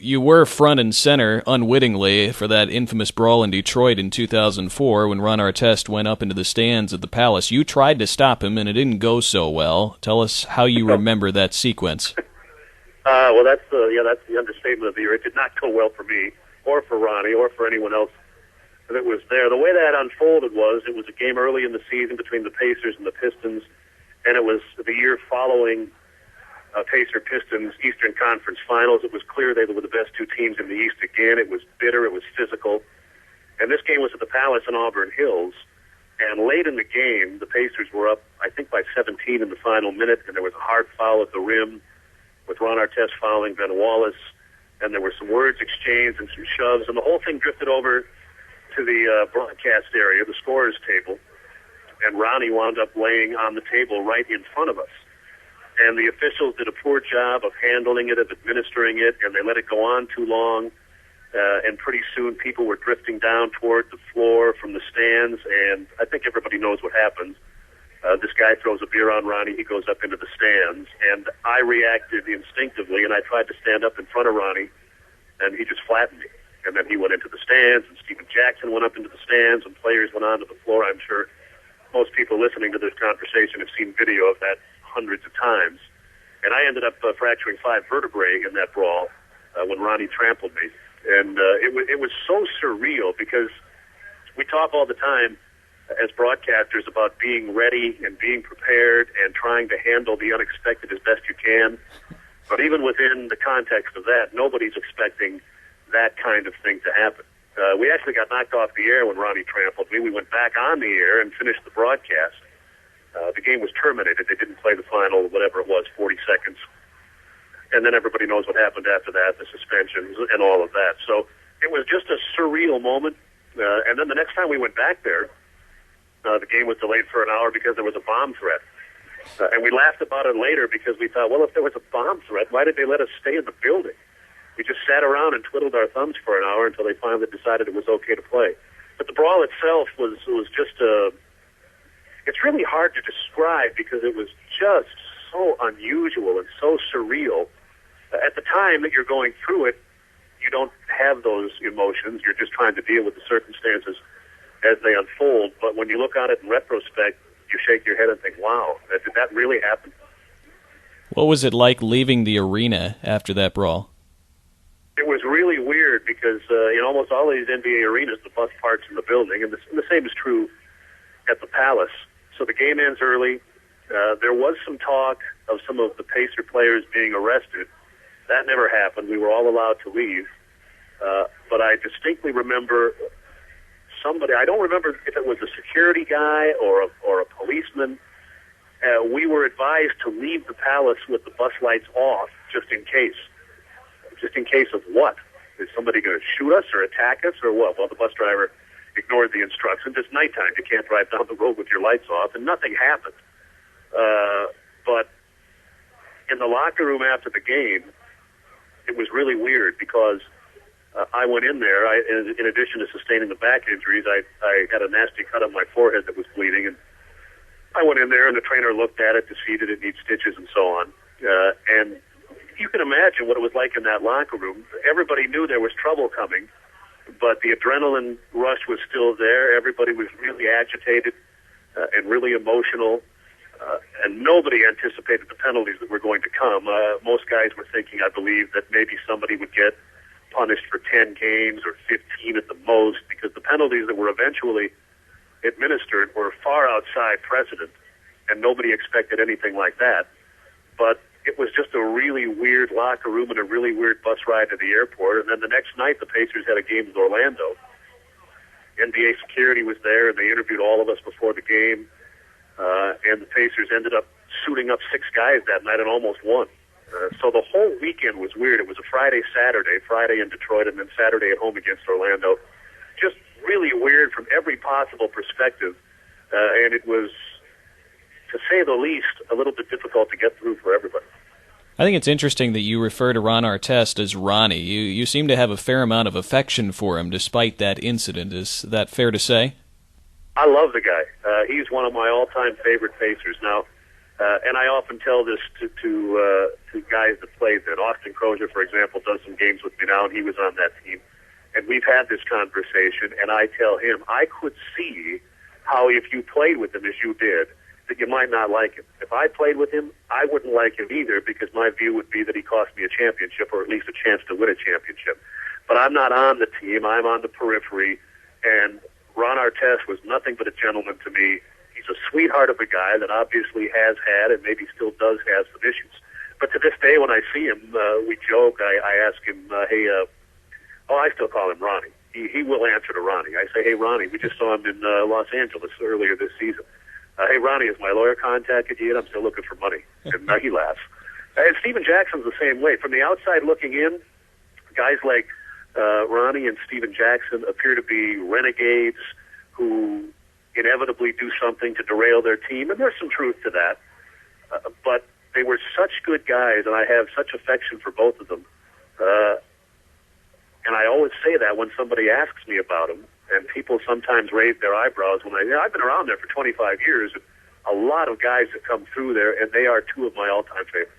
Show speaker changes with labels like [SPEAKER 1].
[SPEAKER 1] you were front and center unwittingly for that infamous brawl in Detroit in 2004 when Ron Artest went up into the stands at the Palace. You tried to stop him, and it didn't go so well. Tell us how you remember that sequence.
[SPEAKER 2] Well, that's the understatement of the year. It did not go well for me, or for Ronnie, or for anyone else that was there. The way that unfolded was, it was a game early in the season between the Pacers and the Pistons, and it was the year following Pacer-Pistons Eastern Conference Finals. It was clear they were the best two teams in the East again. It was bitter. It was physical. And this game was at the Palace in Auburn Hills. And late in the game, the Pacers were up, I think, by 17 in the final minute, and there was a hard foul at the rim with Ron Artest fouling Ben Wallace. And there were some words exchanged and some shoves, and the whole thing drifted over to the broadcast area, the scorer's table. And Ronnie wound up laying on the table right in front of us. And the officials did a poor job of handling it, of administering it, and they let it go on too long. And pretty soon people were drifting down toward the floor from the stands, and I think everybody knows what happens. This guy throws a beer on Ronnie, he goes up into the stands, and I reacted instinctively, and I tried to stand up in front of Ronnie, and he just flattened me. And then he went into the stands, and Steven Jackson went up into the stands, and players went onto the floor. I'm sure most people listening to this conversation have seen video of that hundreds of times. And I ended up fracturing 5 vertebrae in that brawl when Ronnie trampled me. And it was so surreal, because we talk all the time as broadcasters about being ready and being prepared and trying to handle the unexpected as best you can. But even within the context of that, nobody's expecting that kind of thing to happen. We actually got knocked off the air when Ronnie trampled me. We went back on the air and finished the broadcast. The game was terminated. They didn't play the final, whatever it was, 40 seconds. And then everybody knows what happened after that, the suspensions and all of that. So it was just a surreal moment. And then the next time we went back there, the game was delayed for an hour because there was a bomb threat. And we laughed about it later because we thought, well, if there was a bomb threat, why did they let us stay in the building? We just sat around and twiddled our thumbs for an hour until they finally decided it was okay to play. But the brawl itself was just it's really hard to describe because it was just so unusual and so surreal. At the time that you're going through it, you don't have those emotions. You're just trying to deal with the circumstances as they unfold. But when you look at it in retrospect, you shake your head and think, wow, did that really happen?
[SPEAKER 1] What was it like leaving the arena after that brawl?
[SPEAKER 2] It was really weird because in almost all of these NBA arenas, the bus parks in the building, and the same is true at the Palace. So the game ends early. There was some talk of some of the Pacer players being arrested. That never happened. We were all allowed to leave. But I distinctly remember somebody, I don't remember if it was a security guy or a policeman. We were advised to leave the Palace with the bus lights off just in case. Just in case of what? Is somebody going to shoot us or attack us or what? Well, the bus driver ignored the instructions. It's nighttime. You can't drive down the road with your lights off, and nothing happened. But in the locker room after the game, it was really weird because I went in there. In addition to sustaining the back injuries, I had a nasty cut on my forehead that was bleeding, and I went in there, and the trainer looked at it to see that it needs stitches and so on. And you can imagine what it was like in that locker room. Everybody knew there was trouble coming, but the adrenaline rush was still there. Everybody was really agitated and really emotional, and nobody anticipated the penalties that were going to come. Most guys were thinking, I believe, that maybe somebody would get punished for 10 games or 15 at the most, because the penalties that were eventually administered were far outside precedent, and nobody expected anything like that. But it was just a really weird locker room and a really weird bus ride to the airport. And then the next night, the Pacers had a game with Orlando. NBA security was there, and they interviewed all of us before the game. And the Pacers ended up suiting up 6 guys that night and almost won. So the whole weekend was weird. It was a Friday in Detroit, and then Saturday at home against Orlando. Just really weird from every possible perspective. And it was, to say the least, a little bit difficult to get through for everybody.
[SPEAKER 1] I think it's interesting that you refer to Ron Artest as Ronnie. You seem to have a fair amount of affection for him despite that incident. Is that fair to say?
[SPEAKER 2] I love the guy. He's one of my all-time favorite Pacers. Now, And I often tell this to guys that played then. Austin Crozier, for example, does some games with me now, and he was on that team. And we've had this conversation, and I tell him, I could see how if you played with him as you did, that you might not like him. If I played with him, I wouldn't like him either, because my view would be that he cost me a championship, or at least a chance to win a championship. But I'm not on the team. I'm on the periphery, and Ron Artest was nothing but a gentleman to me. He's a sweetheart of a guy that obviously has had and maybe still does have some issues. But to this day, when I see him, we joke. I ask him, I still call him Ronnie. He will answer to Ronnie. I say, hey, Ronnie, we just saw him in Los Angeles earlier this season. Hey, Ronnie, has my lawyer contacted you yet? I'm still looking for money. And he laughs. And Steven Jackson's the same way. From the outside looking in, guys like Ronnie and Steven Jackson appear to be renegades who inevitably do something to derail their team, and there's some truth to that. But they were such good guys, and I have such affection for both of them. And I always say that when somebody asks me about them, and people sometimes raise their eyebrows when I've been around there for 25 years, and a lot of guys that come through there, and they are two of my all-time favorites.